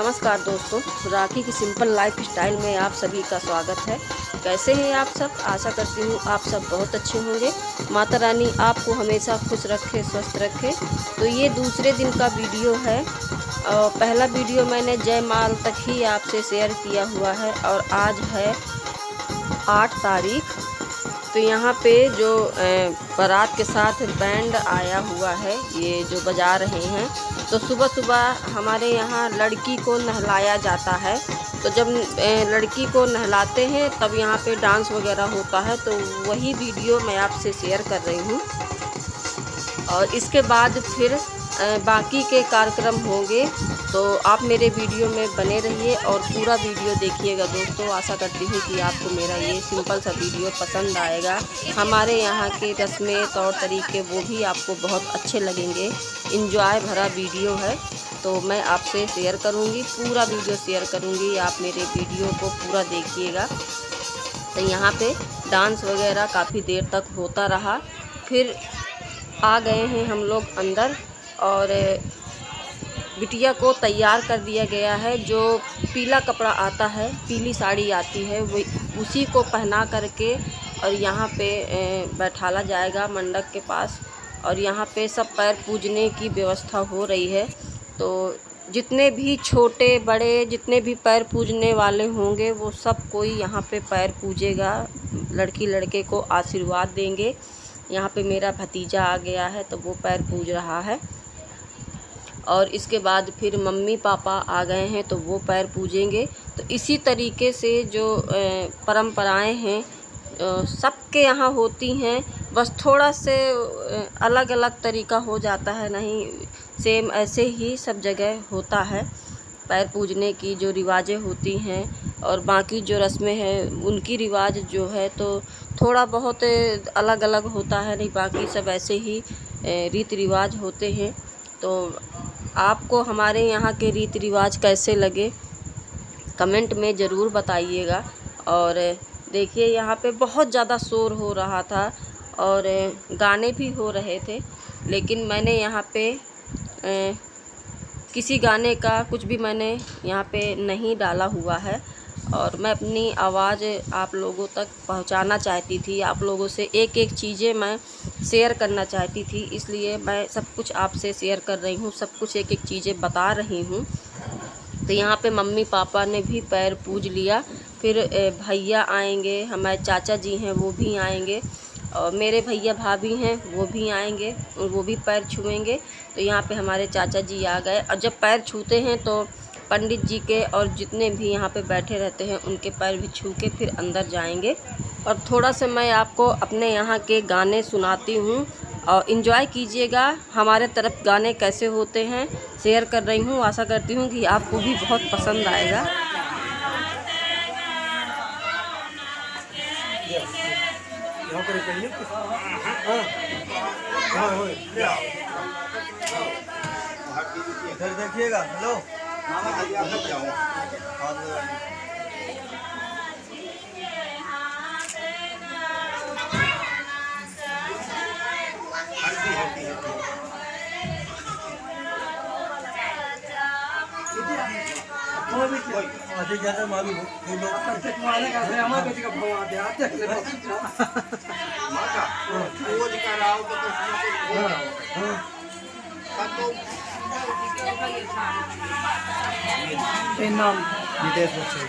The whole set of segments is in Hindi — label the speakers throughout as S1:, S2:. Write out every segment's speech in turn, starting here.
S1: नमस्कार दोस्तों, राखी की सिंपल लाइफ स्टाइल में आप सभी का स्वागत है। कैसे हैं आप सब? आशा करती हूँ आप सब बहुत अच्छे होंगे। माता रानी आपको हमेशा खुश रखे, स्वस्थ रखे। तो ये दूसरे दिन का वीडियो है। पहला वीडियो मैंने जयमाल तक ही आपसे शेयर किया हुआ है और आज है 8 तारीख। तो यहाँ पे जो बारात के साथ बैंड आया हुआ है, ये जो बजा रहे हैं, तो सुबह सुबह हमारे यहाँ लड़की को नहलाया जाता है। तो जब लड़की को नहलाते हैं तब यहाँ पे डांस वगैरह होता है। तो वही वीडियो मैं आपसे शेयर कर रही हूँ और इसके बाद फिर बाकी के कार्यक्रम होंगे। तो आप मेरे वीडियो में बने रहिए और पूरा वीडियो देखिएगा दोस्तों। आशा करती हूँ कि आपको मेरा ये सिंपल सा वीडियो पसंद आएगा। हमारे यहाँ के रस्में तौर तरीके वो भी आपको बहुत अच्छे लगेंगे। इंजॉय भरा वीडियो है तो मैं आपसे शेयर करूँगी, पूरा वीडियो शेयर करूँगी। आप मेरे वीडियो को पूरा देखिएगा। तो यहाँ पे डांस वगैरह काफ़ी देर तक होता रहा। फिर आ गए हैं हम लोग अंदर और बिटिया को तैयार कर दिया गया है। जो पीला कपड़ा आता है, पीली साड़ी आती है, वो उसी को पहना करके और यहाँ पे बैठाला जाएगा मंडप के पास। और यहाँ पे सब पैर पूजने की व्यवस्था हो रही है। तो जितने भी छोटे बड़े जितने भी पैर पूजने वाले होंगे वो सब कोई यहाँ पे पैर पूजेगा, लड़की लड़के को आशीर्वाद देंगे। यहाँ पे मेरा भतीजा आ गया है तो वो पैर पूज रहा है। और इसके बाद फिर मम्मी पापा आ गए हैं तो वो पैर पूजेंगे। तो इसी तरीके से जो परंपराएं हैं सबके यहाँ होती हैं, बस थोड़ा से अलग अलग तरीका हो जाता है, नहीं सेम ऐसे ही सब जगह होता है। पैर पूजने की जो रिवाजें होती हैं और बाकी जो रस्में हैं उनकी रिवाज जो है तो थोड़ा बहुत अलग अलग होता है, नहीं बाकी सब ऐसे ही रीति रिवाज होते हैं। तो आपको हमारे यहाँ के रीति रिवाज कैसे लगे कमेंट में ज़रूर बताइएगा। और देखिए यहाँ पे बहुत ज़्यादा शोर हो रहा था और गाने भी हो रहे थे, लेकिन मैंने यहाँ पे किसी गाने का कुछ भी मैंने यहाँ पे नहीं डाला हुआ है। और मैं अपनी आवाज़ आप लोगों तक पहुँचाना चाहती थी, आप लोगों से एक एक चीज़ें मैं शेयर करना चाहती थी, इसलिए मैं सब कुछ आपसे शेयर कर रही हूँ, सब कुछ एक एक चीज़ें बता रही हूँ। तो यहाँ पे मम्मी पापा ने भी पैर पूज लिया। फिर भैया आएंगे, हमारे चाचा जी हैं वो भी आएंगे और मेरे भैया भाभी हैं वो भी आएंगे और वो भी पैर छुएंगे। तो यहाँ पे हमारे चाचा जी आ गए और जब पैर छूते हैं तो पंडित जी के और जितने भी यहाँ पे बैठे रहते हैं उनके पैर भी छू के फिर अंदर जाएंगे। और थोड़ा सा मैं आपको अपने यहाँ के गाने सुनाती हूँ और इन्जॉय कीजिएगा। हमारे तरफ गाने कैसे होते हैं शेयर कर रही हूँ, आशा करती हूँ कि आपको भी बहुत पसंद आएगा।
S2: इधर देखिएगा। हेलो ज़्यादा मालूम नाम नितेश बच्चे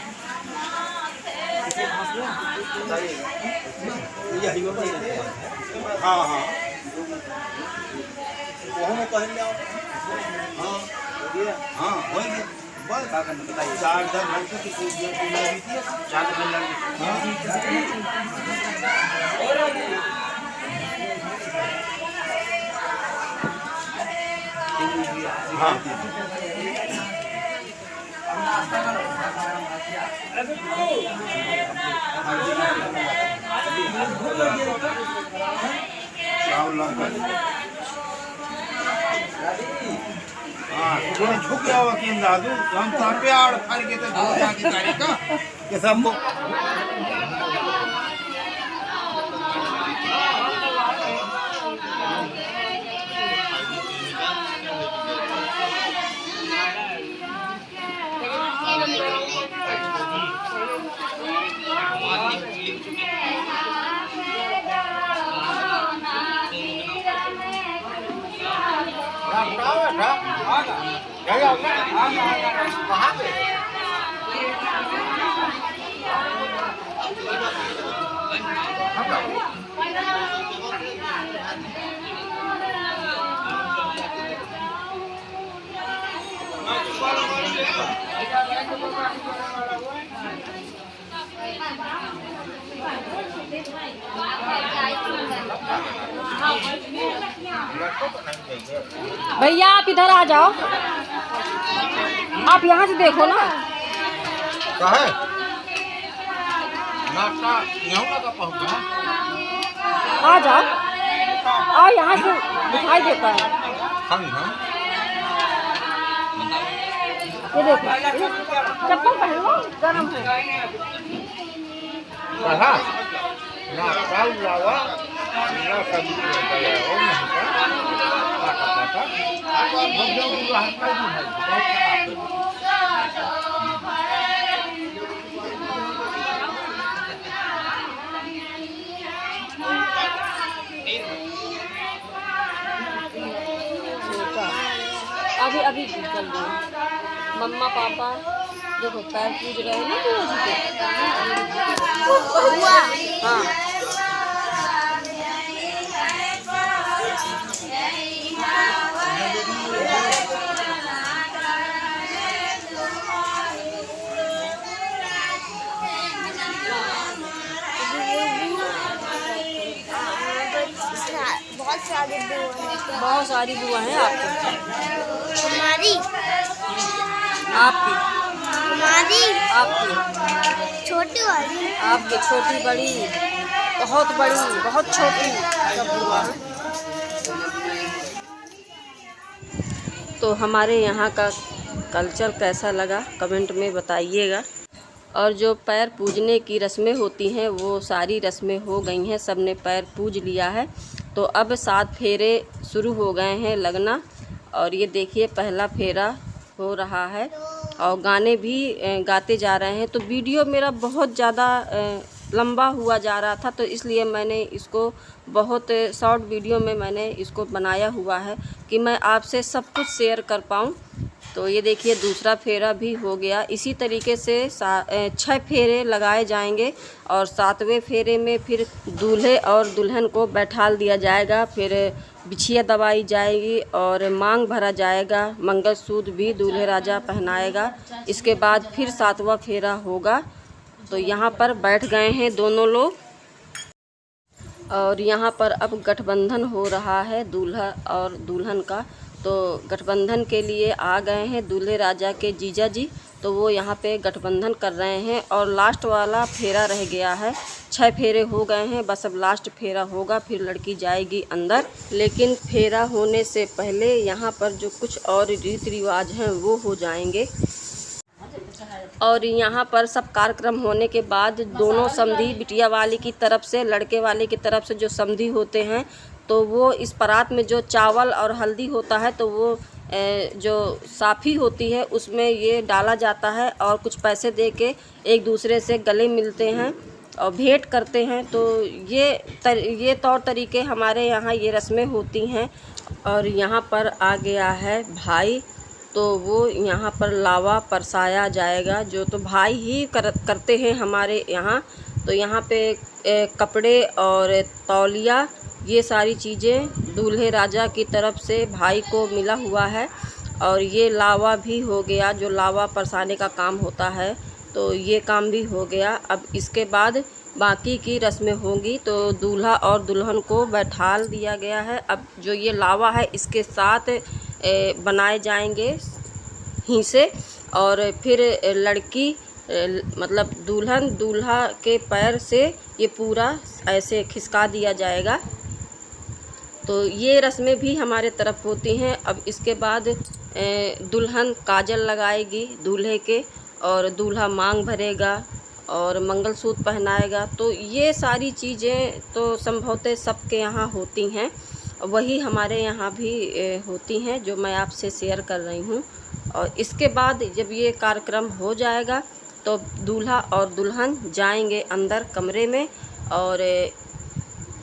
S2: हाँ हाँ हाँ होंगे बस बताइए। 4 लड़की की हाँ झुक गया वकील दादू, हम प्यार फाड़ के तो के सबको
S1: भैया आप इधर आ जाओ, आप यहाँ से देखो ना। आ जाओ, आओ यहाँ से दिखाई देता है। ये देखो, चप्पल पहन लो, गर्म है। अभी चल रही मम्मा पापा देखो पैर पूज रहे हैं ना हाँ। बहुत सारी बुआ हैं आपकी।
S3: हमारी
S1: आपकी
S3: हमारी
S1: आपकी
S3: छोटी वाली
S1: आपकी छोटी बड़ी बहुत छोटी सब बुआ हैं। तो हमारे यहाँ का कल्चर कैसा लगा कमेंट में बताइएगा। और जो पैर पूजने की रस्में होती हैं वो सारी रस्में हो गई हैं, सब ने पैर पूज लिया है। तो अब 7 फेरे शुरू हो गए हैं लगना। और ये देखिए पहला फेरा हो रहा है और गाने भी गाते जा रहे हैं। तो वीडियो मेरा बहुत ज़्यादा लंबा हुआ जा रहा था, तो इसलिए मैंने इसको बहुत शॉर्ट वीडियो में मैंने इसको बनाया हुआ है कि मैं आपसे सब कुछ शेयर कर पाऊँ। तो ये देखिए दूसरा फेरा भी हो गया। इसी तरीके से 6 फेरे लगाए जाएंगे और 7वें फेरे में फिर दूल्हे और दुल्हन को बैठाल दिया जाएगा, फिर बिछिया दबाई जाएगी और मांग भरा जाएगा, मंगलसूत्र भी दूल्हे राजा पहनाएगा। इसके बाद फिर 7वां फेरा होगा। तो यहाँ पर बैठ गए हैं दोनों लोग और यहाँ पर अब गठबंधन हो रहा है दूल्हा और दुल्हन का। तो गठबंधन के लिए आ गए हैं दूल्हे राजा के जीजा जी, तो वो यहाँ पे गठबंधन कर रहे हैं। और लास्ट वाला फेरा रह गया है, 6 फेरे हो गए हैं, बस अब लास्ट फेरा होगा, फिर लड़की जाएगी अंदर। लेकिन फेरा होने से पहले यहाँ पर जो कुछ और रीति रिवाज हैं वो हो जाएंगे। और यहाँ पर सब कार्यक्रम होने के बाद दोनों समधी, बिटिया वाली की तरफ से लड़के वाले की तरफ से जो समधी होते हैं, तो वो इस परात में जो चावल और हल्दी होता है तो वो जो साफ़ी होती है उसमें ये डाला जाता है और कुछ पैसे दे के एक दूसरे से गले मिलते हैं और भेंट करते हैं। तो ये तौर तरीके हमारे यहाँ ये रस्में होती हैं। और यहाँ पर आ गया है भाई, तो वो यहाँ पर लावा परसाया जाएगा, जो तो भाई ही करते हैं हमारे यहाँ। तो यहाँ पे कपड़े और तौलिया ये सारी चीज़ें दूल्हे राजा की तरफ से भाई को मिला हुआ है। और ये लावा भी हो गया, जो लावा परसाने का काम होता है, तो ये काम भी हो गया। अब इसके बाद बाकी की रस्में होंगी। तो दूल्हा और दुल्हन को बैठाल दिया गया है। अब जो ये लावा है इसके साथ बनाए जाएंगे हिस्से और फिर लड़की मतलब दुल्हन दूल्हा के पैर से ये पूरा ऐसे खिसका दिया जाएगा। तो ये रस्में भी हमारे तरफ होती हैं। अब इसके बाद दुल्हन काजल लगाएगी दूल्हे के और दूल्हा मांग भरेगा और मंगलसूत्र पहनाएगा। तो ये सारी चीज़ें तो संभवतः सबके यहाँ होती हैं, वही हमारे यहाँ भी होती हैं जो मैं आपसे शेयर कर रही हूँ। और इसके बाद जब ये कार्यक्रम हो जाएगा तो दूल्हा और दुल्हन जाएंगे अंदर कमरे में और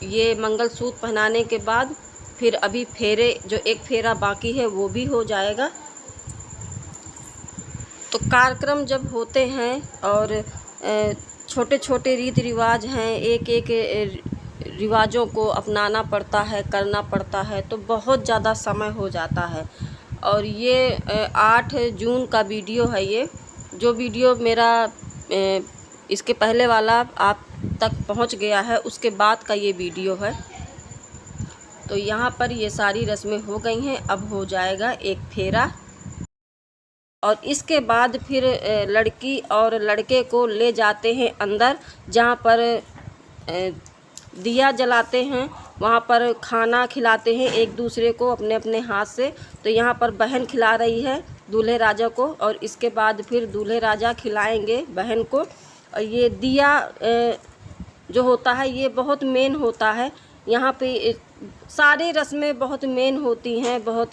S1: ये मंगलसूत्र पहनाने के बाद फिर अभी फेरे जो एक फेरा बाकी है वो भी हो जाएगा। तो कार्यक्रम जब होते हैं और छोटे छोटे रीति रिवाज हैं, एक एक रिवाजों को अपनाना पड़ता है, करना पड़ता है, तो बहुत ज़्यादा समय हो जाता है। और ये 8 जून का वीडियो है। ये जो वीडियो मेरा इसके पहले वाला आप तक पहुंच गया है, उसके बाद का ये वीडियो है। तो यहाँ पर ये सारी रस्में हो गई हैं। अब हो जाएगा एक फेरा और इसके बाद फिर लड़की और लड़के को ले जाते हैं अंदर, जहाँ पर दिया जलाते हैं, वहाँ पर खाना खिलाते हैं एक दूसरे को अपने अपने हाथ से। तो यहाँ पर बहन खिला रही है दूल्हे राजा को और इसके बाद फिर दूल्हे राजा खिलाएंगे बहन को। और ये दिया जो होता है ये बहुत मेन होता है। यहाँ पे सारी रस्में बहुत मेन होती हैं, बहुत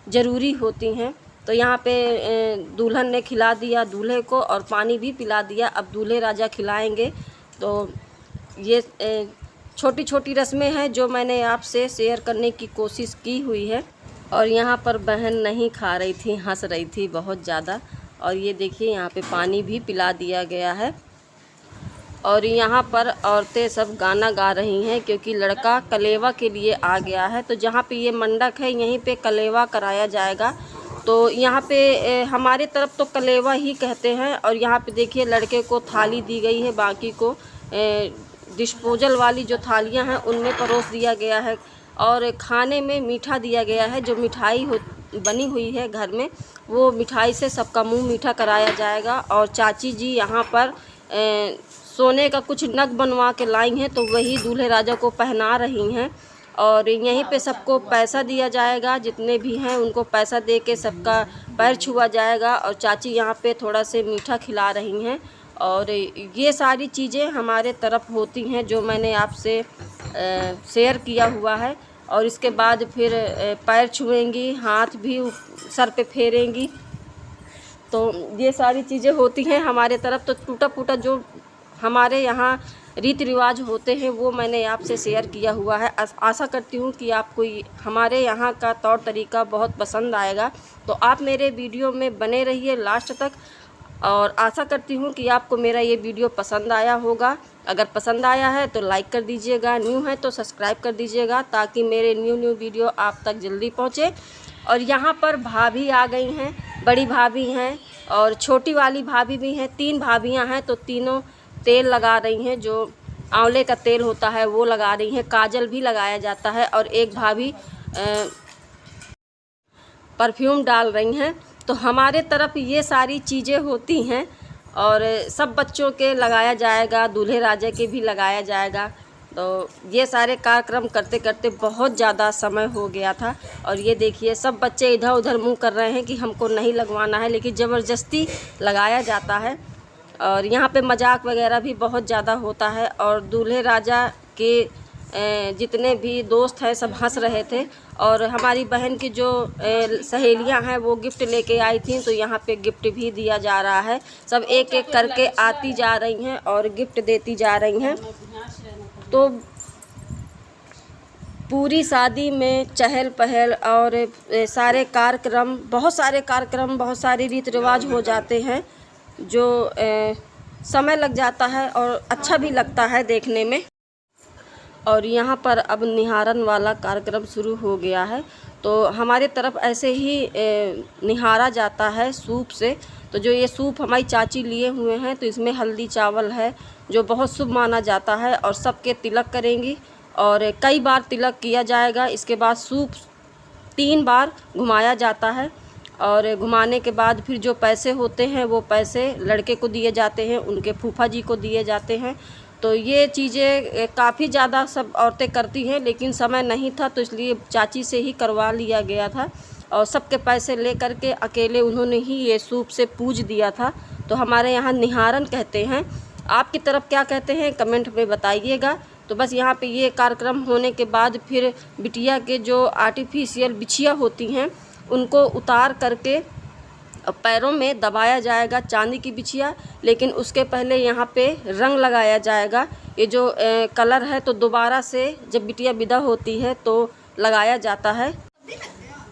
S1: ज़रूरी होती हैं। तो यहाँ पे दुल्हन ने खिला दिया दूल्हे को और पानी भी पिला दिया। अब दूल्हे राजा खिलाएंगे। तो ये छोटी छोटी रस्में हैं जो मैंने आपसे शेयर करने की कोशिश की हुई है। और यहाँ पर बहन नहीं खा रही थी, हंस रही थी बहुत ज़्यादा। और ये देखिए यहाँ पे पानी भी पिला दिया गया है। और यहाँ पर औरतें सब गाना गा रही हैं क्योंकि लड़का कलेवा के लिए आ गया है। तो जहाँ पे ये मंडप है यहीं पे कलेवा कराया जाएगा। तो यहाँ पे हमारे तरफ तो कलेवा ही कहते हैं। और यहाँ पे देखिए लड़के को थाली दी गई है, बाकी को डिस्पोजल वाली जो थालियाँ हैं उनमें परोस दिया गया है। और खाने में मीठा दिया गया है। जो मिठाई बनी हुई है घर में, वो मिठाई से सबका मुंह मीठा कराया जाएगा। और चाची जी यहाँ पर सोने का कुछ नग बनवा के लाई हैं, तो वही दूल्हे राजा को पहना रही हैं। और यहीं पे सबको पैसा दिया जाएगा, जितने भी हैं उनको पैसा दे के सबका पैर छुआ जाएगा। और चाची यहाँ पे थोड़ा से मीठा खिला रही हैं। और ये सारी चीज़ें हमारे तरफ होती हैं जो मैंने आपसे शेयर किया हुआ है। और इसके बाद फिर पैर छुएंगी, हाथ भी सर पे फेरेंगी। तो ये सारी चीज़ें होती हैं हमारे तरफ। तो टूटा फूटा जो हमारे यहाँ रीति रिवाज होते हैं वो मैंने आपसे शेयर किया हुआ है। आशा करती हूँ कि आपको हमारे यहाँ का तौर तरीका बहुत पसंद आएगा। तो आप मेरे वीडियो में बने रहिए लास्ट तक। और आशा करती हूँ कि आपको मेरा ये वीडियो पसंद आया होगा। अगर पसंद आया है तो लाइक कर दीजिएगा, न्यू है तो सब्सक्राइब कर दीजिएगा ताकि मेरे न्यू वीडियो आप तक जल्दी पहुँचे। और यहाँ पर भाभी आ गई हैं, बड़ी भाभी हैं और छोटी वाली भाभी भी हैं। 3 भाभियाँ हैं। तो तीनों तेल लगा रही हैं, जो आंवले का तेल होता है वो लगा रही हैं। काजल भी लगाया जाता है। और एक भाभी परफ्यूम डाल रही हैं। तो हमारे तरफ ये सारी चीज़ें होती हैं। और सब बच्चों के लगाया जाएगा, दूल्हे राजा के भी लगाया जाएगा। तो ये सारे कार्यक्रम करते करते बहुत ज़्यादा समय हो गया था। और ये देखिए सब बच्चे इधर उधर मुँह कर रहे हैं कि हमको नहीं लगवाना है, लेकिन ज़बरदस्ती लगाया जाता है। और यहाँ पे मजाक वगैरह भी बहुत ज़्यादा होता है। और दूल्हे राजा के जितने भी दोस्त हैं सब हंस रहे थे। और हमारी बहन की जो सहेलियां हैं वो गिफ्ट लेके आई थी, तो यहाँ पे गिफ्ट भी दिया जा रहा है। सब एक एक करके आती जा रही हैं और गिफ्ट देती जा रही हैं। तो पूरी शादी में चहल पहल और सारे कार्यक्रम, बहुत सारे रीति रिवाज हो जाते हैं जो समय लग जाता है और अच्छा भी लगता है देखने में। और यहाँ पर अब निहारन वाला कार्यक्रम शुरू हो गया है। तो हमारे तरफ ऐसे ही निहारा जाता है सूप से। तो जो ये सूप हमारी चाची लिए हुए हैं, तो इसमें हल्दी चावल है जो बहुत शुभ माना जाता है। और सबके तिलक करेंगी और कई बार तिलक किया जाएगा। इसके बाद सूप 3 बार घुमाया जाता है। और घुमाने के बाद फिर जो पैसे होते हैं वो पैसे लड़के को दिए जाते हैं, उनके फूफा जी को दिए जाते हैं। तो ये चीज़ें काफ़ी ज़्यादा सब औरतें करती हैं, लेकिन समय नहीं था तो इसलिए चाची से ही करवा लिया गया था। और सबके पैसे ले करके अकेले उन्होंने ही ये सूप से पूज दिया था। तो हमारे यहाँ निहारन कहते हैं। आपकी तरफ क्या कहते हैं कमेंट में बताइएगा। तो बस यहाँ पे ये कार्यक्रम होने के बाद फिर बिटिया के जो आर्टिफिशियल बिछिया होती हैं उनको उतार करके पैरों में दबाया जाएगा, चांदी की बिछिया। लेकिन उसके पहले यहाँ पे रंग लगाया जाएगा। ये जो कलर है तो दोबारा से जब बिटिया विदा होती है तो लगाया जाता है।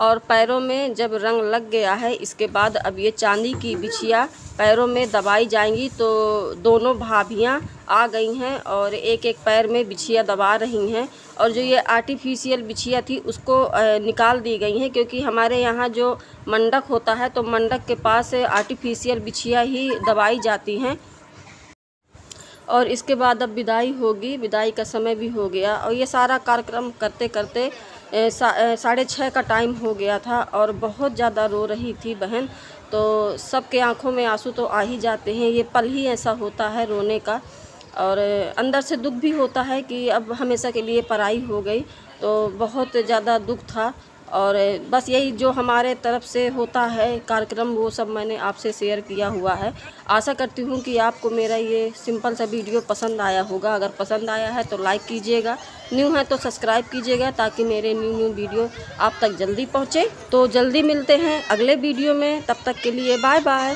S1: और पैरों में जब रंग लग गया है, इसके बाद अब ये चांदी की बिछिया पैरों में दबाई जाएंगी। तो दोनों भाभियाँ आ गई हैं और एक एक पैर में बिछिया दबा रही हैं। और जो ये आर्टिफिशियल बिछिया थी उसको निकाल दी गई हैं, क्योंकि हमारे यहाँ जो मंडक होता है तो मंडक के पास आर्टिफिशियल बिछिया ही दबाई जाती हैं। और इसके बाद अब विदाई होगी, विदाई का समय भी हो गया। और ये सारा कार्यक्रम करते करते 6:30 का टाइम हो गया था और बहुत ज़्यादा रो रही थी बहन। तो सबके आंखों में आंसू तो आ ही जाते हैं, ये पल ही ऐसा होता है रोने का। और अंदर से दुख भी होता है कि अब हमेशा के लिए पराई हो गई, तो बहुत ज़्यादा दुख था। और बस यही जो हमारे तरफ से होता है कार्यक्रम, वो सब मैंने आपसे शेयर किया हुआ है। आशा करती हूँ कि आपको मेरा ये सिंपल सा वीडियो पसंद आया होगा। अगर पसंद आया है तो लाइक कीजिएगा, न्यू है तो सब्सक्राइब कीजिएगा, ताकि मेरे न्यू वीडियो आप तक जल्दी पहुँचे। तो जल्दी मिलते हैं अगले वीडियो में, तब तक के लिए बाय बाय।